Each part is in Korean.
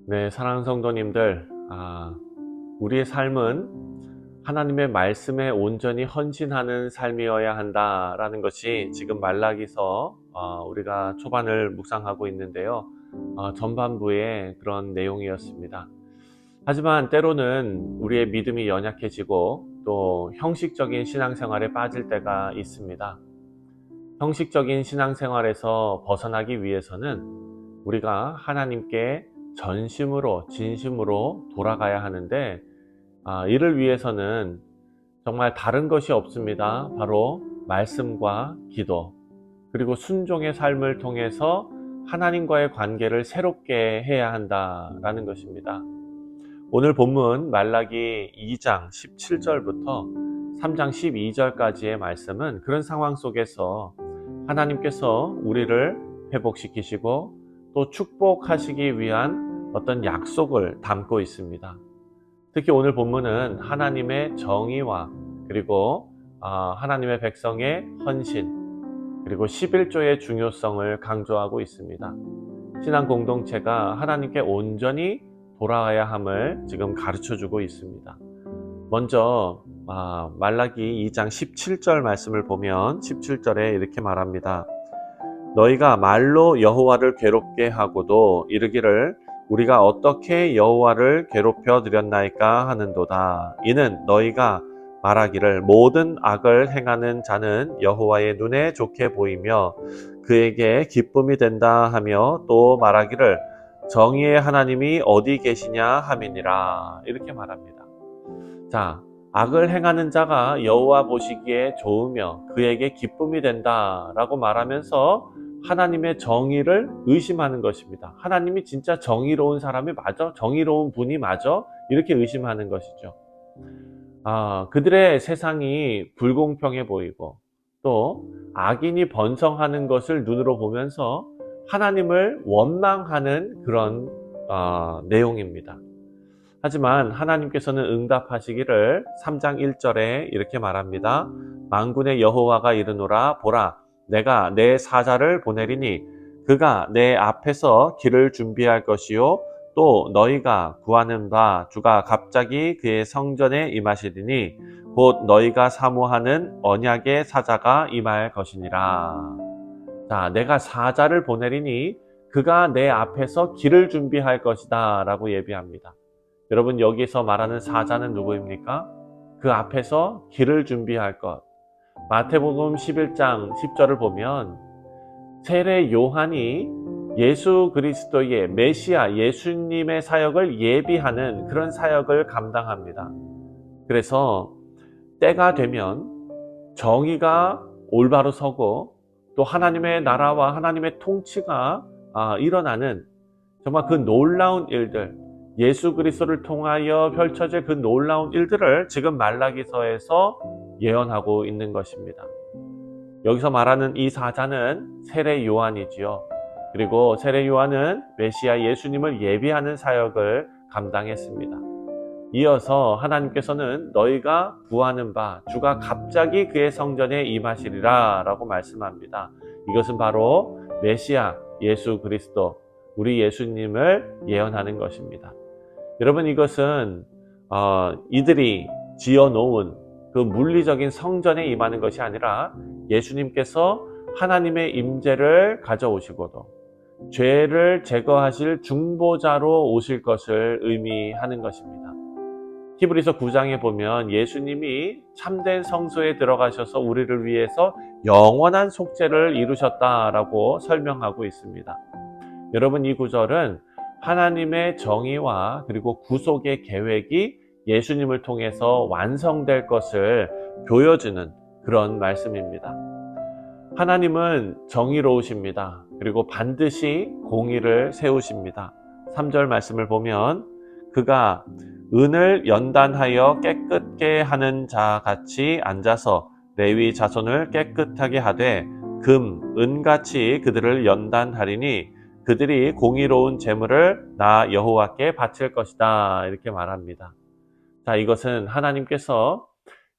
네, 사랑하는 성도님들, 우리의 삶은 하나님의 말씀에 온전히 헌신하는 삶이어야 한다라는 것이 지금 말라기서 우리가 초반을 묵상하고 있는데요. 전반부의 그런 내용이었습니다. 하지만 때로는 우리의 믿음이 연약해지고 또 형식적인 신앙생활에 빠질 때가 있습니다. 형식적인 신앙생활에서 벗어나기 위해서는 우리가 하나님께 전심으로 진심으로 돌아가야 하는데 이를 위해서는 정말 다른 것이 없습니다. 바로 말씀과 기도 그리고 순종의 삶을 통해서 하나님과의 관계를 새롭게 해야 한다라는 것입니다. 오늘 본문 말라기 2장 17절부터 3장 12절까지의 말씀은 그런 상황 속에서 하나님께서 우리를 회복시키시고 또 축복하시기 위한 어떤 약속을 담고 있습니다. 특히 오늘 본문은 하나님의 정의와 그리고 하나님의 백성의 헌신 그리고 11조의 중요성을 강조하고 있습니다. 신앙 공동체가 하나님께 온전히 돌아가야 함을 지금 가르쳐주고 있습니다. 먼저 말라기 2장 17절 말씀을 보면 17절에 이렇게 말합니다. 너희가 말로 여호와를 괴롭게 하고도 이르기를 우리가 어떻게 여호와를 괴롭혀 드렸나이까 하는도다. 이는 너희가 말하기를 모든 악을 행하는 자는 여호와의 눈에 좋게 보이며 그에게 기쁨이 된다 하며 또 말하기를 정의의 하나님이 어디 계시냐 함이니라. 이렇게 말합니다. 자, 악을 행하는 자가 여호와 보시기에 좋으며 그에게 기쁨이 된다라고 말하면서 하나님의 정의를 의심하는 것입니다. 하나님이 진짜 정의로운 사람이 맞아? 정의로운 분이 맞아? 이렇게 의심하는 것이죠. 그들의 세상이 불공평해 보이고 또 악인이 번성하는 것을 눈으로 보면서 하나님을 원망하는 그런 내용입니다. 하지만 하나님께서는 응답하시기를 3장 1절에 이렇게 말합니다. 만군의 여호와가 이르노라 보라 내가 내 사자를 보내리니 그가 내 앞에서 길을 준비할 것이요 또 너희가 구하는 바 주가 갑자기 그의 성전에 임하시리니 곧 너희가 사모하는 언약의 사자가 임할 것이니라. 자, 내가 사자를 보내리니 그가 내 앞에서 길을 준비할 것이다 라고 예비합니다. 여러분 여기서 말하는 사자는 누구입니까? 그 앞에서 길을 준비할 것. 마태복음 11장 10절을 보면 세례 요한이 예수 그리스도의 메시아 예수님의 사역을 예비하는 그런 사역을 감당합니다. 그래서 때가 되면 정의가 올바로 서고 또 하나님의 나라와 하나님의 통치가 일어나는 정말 그 놀라운 일들 예수 그리스도를 통하여 펼쳐질 그 놀라운 일들을 지금 말라기서에서 예언하고 있는 것입니다. 여기서 말하는 이 사자는 세례 요한이지요. 그리고 세례 요한은 메시아 예수님을 예비하는 사역을 감당했습니다. 이어서 하나님께서는 너희가 구하는 바 주가 갑자기 그의 성전에 임하시리라 라고 말씀합니다. 이것은 바로 메시아 예수 그리스도 우리 예수님을 예언하는 것입니다. 여러분 이것은 이들이 지어놓은 그 물리적인 성전에 임하는 것이 아니라 예수님께서 하나님의 임재를 가져오시고도 죄를 제거하실 중보자로 오실 것을 의미하는 것입니다. 히브리서 9장에 보면 예수님이 참된 성소에 들어가셔서 우리를 위해서 영원한 속죄를 이루셨다라고 설명하고 있습니다. 여러분 이 구절은 하나님의 정의와 그리고 구속의 계획이 예수님을 통해서 완성될 것을 보여주는 그런 말씀입니다. 하나님은 정의로우십니다. 그리고 반드시 공의를 세우십니다. 3절 말씀을 보면 그가 은을 연단하여 깨끗게 하는 자 같이 앉아서 레위 자손을 깨끗하게 하되 금, 은같이 그들을 연단하리니 그들이 공의로운 제물을 나 여호와께 바칠 것이다 이렇게 말합니다. 자, 이것은 하나님께서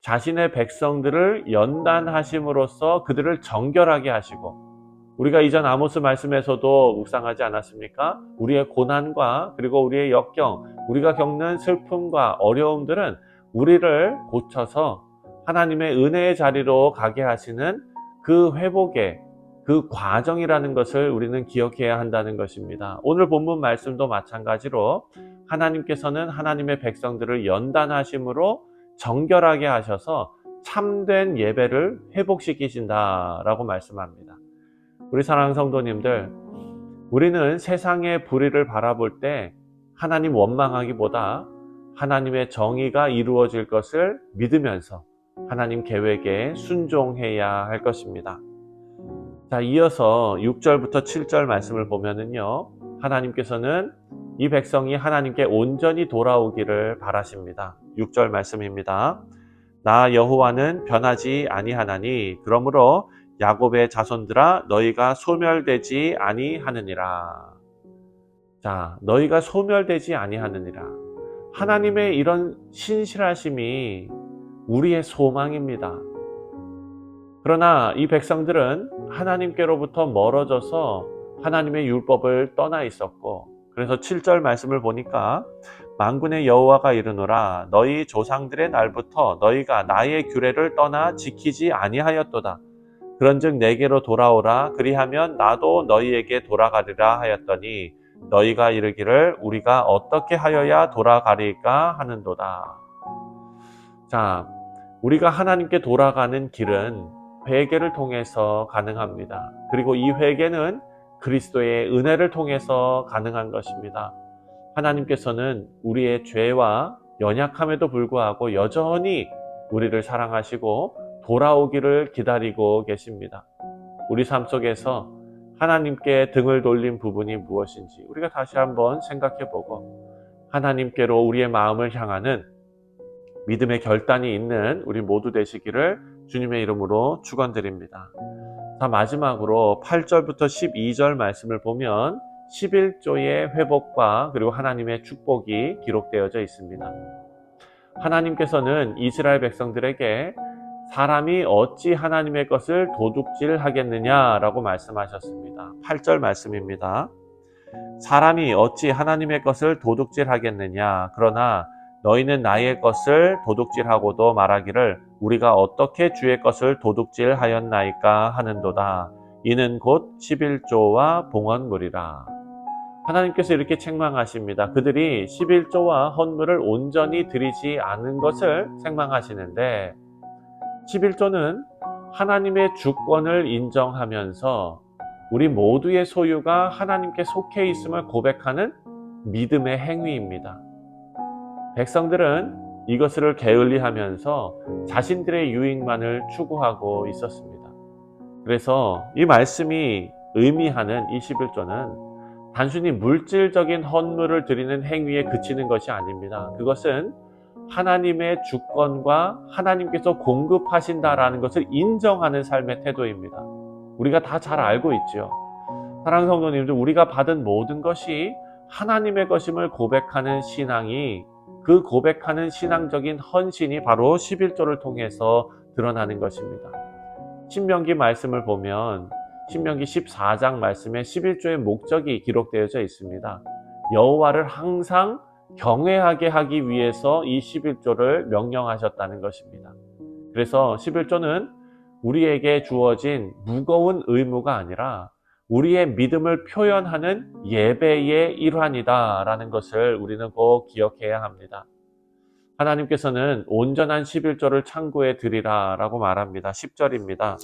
자신의 백성들을 연단하심으로써 그들을 정결하게 하시고 우리가 이전 아모스 말씀에서도 묵상하지 않았습니까? 우리의 고난과 그리고 우리의 역경, 우리가 겪는 슬픔과 어려움들은 우리를 고쳐서 하나님의 은혜의 자리로 가게 하시는 그 회복의 그 과정이라는 것을 우리는 기억해야 한다는 것입니다. 오늘 본문 말씀도 마찬가지로 하나님께서는 하나님의 백성들을 연단하심으로 정결하게 하셔서 참된 예배를 회복시키신다라고 말씀합니다. 우리 사랑하는 성도님들, 우리는 세상의 불의를 바라볼 때 하나님 원망하기보다 하나님의 정의가 이루어질 것을 믿으면서 하나님 계획에 순종해야 할 것입니다. 자, 이어서 6절부터 7절 말씀을 보면은요, 하나님께서는 이 백성이 하나님께 온전히 돌아오기를 바라십니다. 6절 말씀입니다. 나 여호와는 변하지 아니하나니 그러므로 야곱의 자손들아 너희가 소멸되지 아니하느니라. 자, 너희가 소멸되지 아니하느니라. 하나님의 이런 신실하심이 우리의 소망입니다. 그러나 이 백성들은 하나님께로부터 멀어져서 하나님의 율법을 떠나 있었고, 그래서 7절 말씀을 보니까 만군의 여호와가 이르노라 너희 조상들의 날부터 너희가 나의 규례를 떠나 지키지 아니하였도다. 그런즉 내게로 돌아오라 그리하면 나도 너희에게 돌아가리라 하였더니 너희가 이르기를 우리가 어떻게 하여야 돌아가리까 하는도다. 자, 우리가 하나님께 돌아가는 길은 회개를 통해서 가능합니다. 그리고 이 회개는 그리스도의 은혜를 통해서 가능한 것입니다. 하나님께서는 우리의 죄와 연약함에도 불구하고 여전히 우리를 사랑하시고 돌아오기를 기다리고 계십니다. 우리 삶 속에서 하나님께 등을 돌린 부분이 무엇인지 우리가 다시 한번 생각해보고 하나님께로 우리의 마음을 향하는 믿음의 결단이 있는 우리 모두 되시기를 주님의 이름으로 축원드립니다. 자, 마지막으로 8절부터 12절 말씀을 보면 11조의 회복과 그리고 하나님의 축복이 기록되어져 있습니다. 하나님께서는 이스라엘 백성들에게 사람이 어찌 하나님의 것을 도둑질하겠느냐라고 말씀하셨습니다. 8절 말씀입니다. 사람이 어찌 하나님의 것을 도둑질하겠느냐. 그러나 너희는 나의 것을 도둑질하고도 말하기를 우리가 어떻게 주의 것을 도둑질하였나이까 하는도다. 이는 곧 11조와 봉헌물이라. 하나님께서 이렇게 책망하십니다. 그들이 11조와 헌물을 온전히 드리지 않은 것을 책망하시는데 11조는 하나님의 주권을 인정하면서 우리 모두의 소유가 하나님께 속해 있음을 고백하는 믿음의 행위입니다. 백성들은 이것을 게을리하면서 자신들의 유익만을 추구하고 있었습니다. 그래서 이 말씀이 의미하는 이 11조는 단순히 물질적인 헌물을 드리는 행위에 그치는 것이 아닙니다. 그것은 하나님의 주권과 하나님께서 공급하신다라는 것을 인정하는 삶의 태도입니다. 우리가 다 잘 알고 있죠. 사랑하는 성도님들, 우리가 받은 모든 것이 하나님의 것임을 고백하는 신앙이 그 고백하는 신앙적인 헌신이 바로 11조를 통해서 드러나는 것입니다. 신명기 말씀을 보면 신명기 14장 말씀에 11조의 목적이 기록되어져 있습니다. 여호와를 항상 경외하게 하기 위해서 이 11조를 명령하셨다는 것입니다. 그래서 11조는 우리에게 주어진 무거운 의무가 아니라 우리의 믿음을 표현하는 예배의 일환이다라는 것을 우리는 꼭 기억해야 합니다. 하나님께서는 온전한 11조를 창고에 드리라 라고 말합니다. 10절입니다.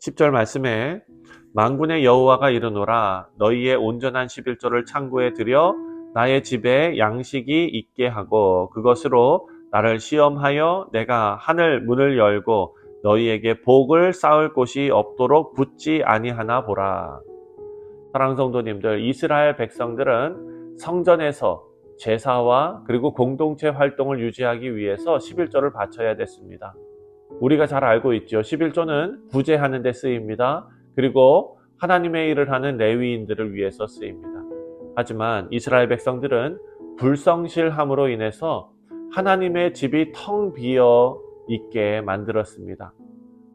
10절 말씀에 만군의 여호와가 이르노라 너희의 온전한 11조를 창고에 들여 나의 집에 양식이 있게 하고 그것으로 나를 시험하여 내가 하늘 문을 열고 너희에게 복을 쌓을 곳이 없도록 붙지 아니하나 보라. 사랑하는 성도님들, 이스라엘 백성들은 성전에서 제사와 그리고 공동체 활동을 유지하기 위해서 11조를 바쳐야 됐습니다. 우리가 잘 알고 있죠. 11조는 구제하는 데 쓰입니다. 그리고 하나님의 일을 하는 레위인들을 위해서 쓰입니다. 하지만 이스라엘 백성들은 불성실함으로 인해서 하나님의 집이 텅 비어 있게 만들었습니다.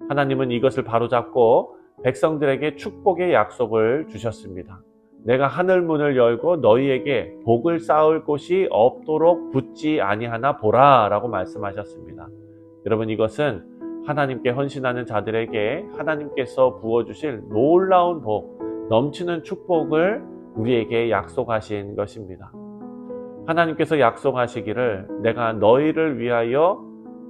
하나님은 이것을 바로잡고 백성들에게 축복의 약속을 주셨습니다. 내가 하늘 문을 열고 너희에게 복을 쌓을 곳이 없도록 붙지 아니하나 보라 라고 말씀하셨습니다. 여러분, 이것은 하나님께 헌신하는 자들에게 하나님께서 부어주실 놀라운 복, 넘치는 축복을 우리에게 약속하신 것입니다. 하나님께서 약속하시기를 내가 너희를 위하여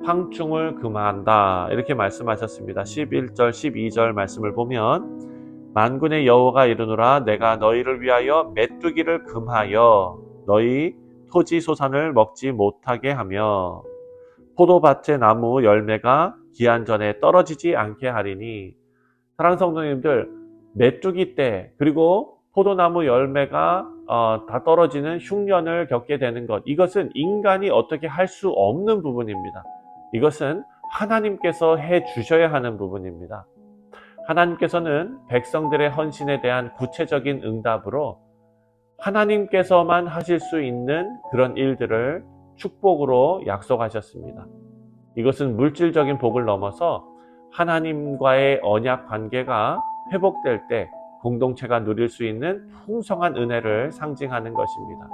황충을 금한다 이렇게 말씀하셨습니다. 11절 12절 말씀을 보면 만군의 여호와가 이르노라 내가 너희를 위하여 메뚜기를 금하여 너희 토지 소산을 먹지 못하게 하며 포도밭의 나무 열매가 기한 전에 떨어지지 않게 하리니. 사랑하는 성도님들, 메뚜기 때 그리고 포도나무 열매가 다 떨어지는 흉년을 겪게 되는 것, 이것은 인간이 어떻게 할 수 없는 부분입니다. 이것은 하나님께서 해 주셔야 하는 부분입니다. 하나님께서는 백성들의 헌신에 대한 구체적인 응답으로 하나님께서만 하실 수 있는 그런 일들을 축복으로 약속하셨습니다. 이것은 물질적인 복을 넘어서 하나님과의 언약 관계가 회복될 때 공동체가 누릴 수 있는 풍성한 은혜를 상징하는 것입니다.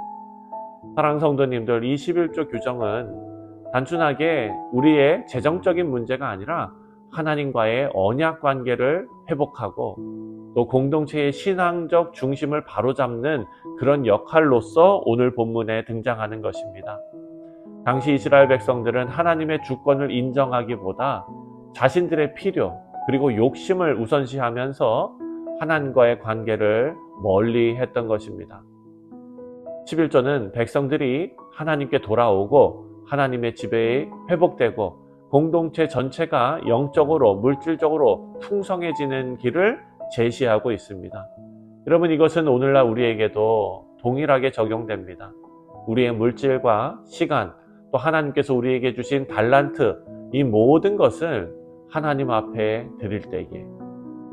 사랑하는 성도님들, 이 11조 규정은 단순하게 우리의 재정적인 문제가 아니라 하나님과의 언약 관계를 회복하고 또 공동체의 신앙적 중심을 바로잡는 그런 역할로서 오늘 본문에 등장하는 것입니다. 당시 이스라엘 백성들은 하나님의 주권을 인정하기보다 자신들의 필요 그리고 욕심을 우선시하면서 하나님과의 관계를 멀리 했던 것입니다. 11조는 백성들이 하나님께 돌아오고 하나님의 지배에 회복되고 공동체 전체가 영적으로 물질적으로 풍성해지는 길을 제시하고 있습니다. 여러분, 이것은 오늘날 우리에게도 동일하게 적용됩니다. 우리의 물질과 시간, 또 하나님께서 우리에게 주신 달란트, 이 모든 것을 하나님 앞에 드릴 때에,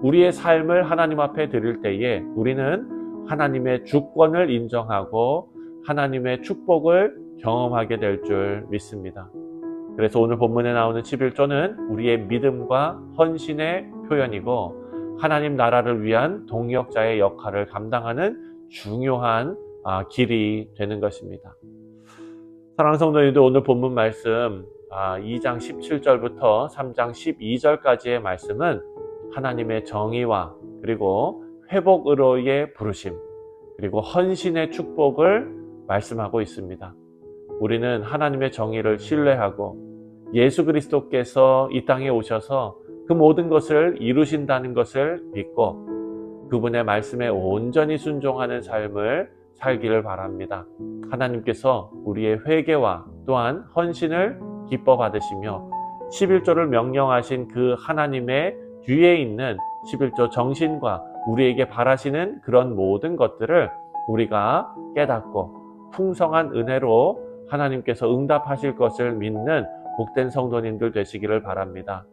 우리의 삶을 하나님 앞에 드릴 때에 우리는 하나님의 주권을 인정하고 하나님의 축복을 경험하게 될 줄 믿습니다. 그래서 오늘 본문에 나오는 11조는 우리의 믿음과 헌신의 표현이고 하나님 나라를 위한 동역자의 역할을 감당하는 중요한 길이 되는 것입니다. 사랑하는 성도님들, 오늘 본문 말씀 2장 17절부터 3장 12절까지의 말씀은 하나님의 정의와 그리고 회복으로의 부르심 그리고 헌신의 축복을 말씀하고 있습니다. 우리는 하나님의 정의를 신뢰하고 예수 그리스도께서 이 땅에 오셔서 그 모든 것을 이루신다는 것을 믿고 그분의 말씀에 온전히 순종하는 삶을 살기를 바랍니다. 하나님께서 우리의 회개와 또한 헌신을 기뻐 받으시며 11조를 명령하신 그 하나님의 뒤에 있는 11조 정신과 우리에게 바라시는 그런 모든 것들을 우리가 깨닫고 풍성한 은혜로 하나님께서 응답하실 것을 믿는 복된 성도님들 되시기를 바랍니다.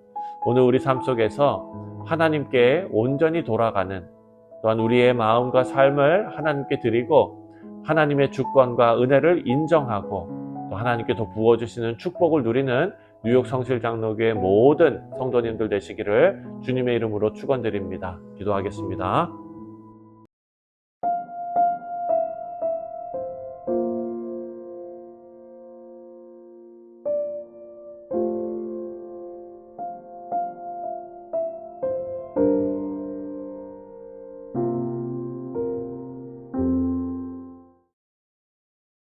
오늘 우리 삶 속에서 하나님께 온전히 돌아가는, 또한 우리의 마음과 삶을 하나님께 드리고 하나님의 주권과 은혜를 인정하고 또 하나님께서 부어주시는 축복을 누리는 뉴욕 성실장로교회 모든 성도님들 되시기를 주님의 이름으로 축원드립니다. 기도하겠습니다.